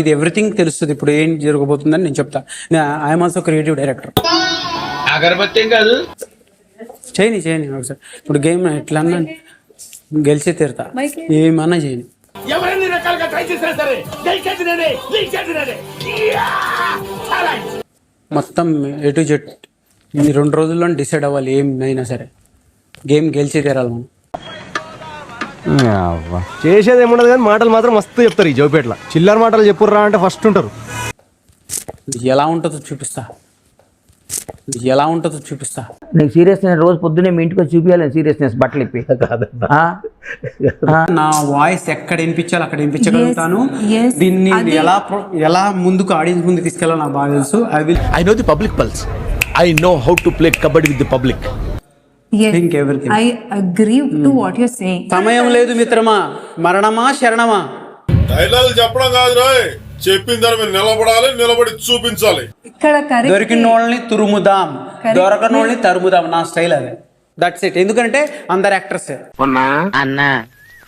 ఇది ఎవ్రీథింగ్ తెలుస్తుంది ఇప్పుడు ఏం జరగబోతుందని నేను చెప్తా. I'm also creative director. అగరబత్తి కాదు చేయని ఒకసారి. ఇప్పుడు గేమ్ ఎట్లా అన్నా గెలిచి తీరుతా, ఏమన్నా చేయని. ఎవరైనా రకాలుగా ట్రై చేసినా సరే మొత్తం A to Z ఈ 2 రోజుల్లో డిసైడ్ అవ్వాలి ఏమైనా సరే. గేమ్ గెలిచి తీరాలి మనం. చేసేది ఏముండదు కానీ మాటలు మాత్రం మస్తు చెప్తారు. ఈ జోపేట్ల చిల్లర మాటలు చెప్పుర్రా అంటే ఫస్ట్ ఉంటారు. ఎలా ఉంటుందో చూపిస్తా. నీకు సీరియస్నెస్ రోజు పొద్దున్నే మీ ఇంటికి చూపించాలి. సీరియస్నెస్ బట్టలు ఇప్పి నా వాయిస్ ఎక్కడ వినిపించాలి అక్కడ వినిపించగలుగుతాను. దీన్ని ఎలా ముందుకు ఆడియన్స్ ముందుకు తీసుకెళ్ళాలో నాకు బాగా తెలుసు. I know the public pulse. I know how to play kabaddi with the public. Yes, Think everything. I agree to what you're saying. సమయం లేదు మిత్రమా, మరణమా శరణమా. డైలాగ్ చెప్పడం కాదు రాయ్, చెప్పిన దాని మీద నిలబడాలి, నిలబడి చూపించాలి. ఇక్కడ దొరికిన వాళ్ళని తురుముదాం, దొరకని వాళ్ళని తరుముదాం. నా స్టైల్ అదే. That's it. ఎందుకంటే అందరు యాక్టర్స్. అన్నా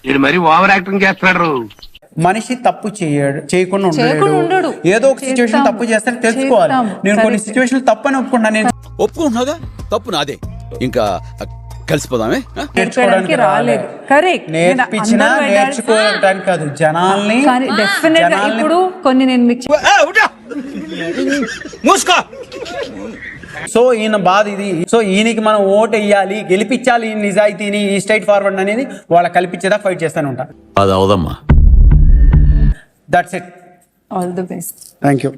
ఇది మరి ఓవర్ యాక్టింగ్ చేస్తున్నాడు. మనిషి తప్పు చేయకుండా ఉండడు. ఏదో ఒక సిచ్యువేషన్ తప్పు చేస్తే తెలుసుకోవాలి. నేను కొన్ని సిచ్యువేషన్ తప్పని ఒప్పుకుంటా. నేను ఒప్పుకుంటున్నాగా, తప్పు నాదే. ఇంకా కలిసిపోదామే. నేర్చుకోవడానికి రాలేదు. నేర్పించినా నేర్చుకోవడానికి కాదు, జనాల్ని. ఇప్పుడు కొన్ని నేను మీకు సో ఈయన బాధ ఇది. సో ఈయనకి మనం ఓటు వేయాలి, గెలిపించాలి. ఈ నిజాయితీని, ఈ స్ట్రైట్ ఫార్వర్డ్ అనేది వాళ్ళ కల్పించేదా ఫైట్ చేస్తానే ఉంటా. అది అవదమ్మా. That's it. All the best. Thank you.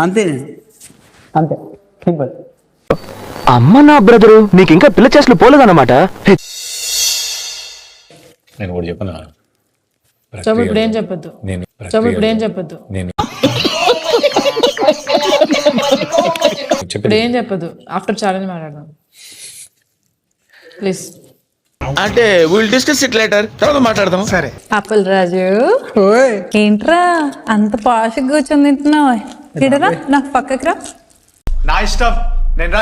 అంతే సింపుల్. అమ్మ నా బ్రదరు, నీకు ఇంకా పిల్ల చేసలు పోలేదన్నమాట. నేను కూడా చెప్పను. ఇప్పుడు ఏం చెప్పొద్దు. ఇప్పుడు ఏం చెప్పదు. ఆఫ్టర్ ఛాలెంజ్ మాట్లాడదాం ప్లీజ్. అంటే విల్ డిస్కస్ ఇట్ లేటర్, తర్వాత మాట్లాడదాం. సరే. అప్పల్ రాజు, ఏంట్రా అంత పాష్ కూర్చొని తింటున్నావు? ఇడరా నాకు పక్కకి రా. నా ఇష్టం. నేను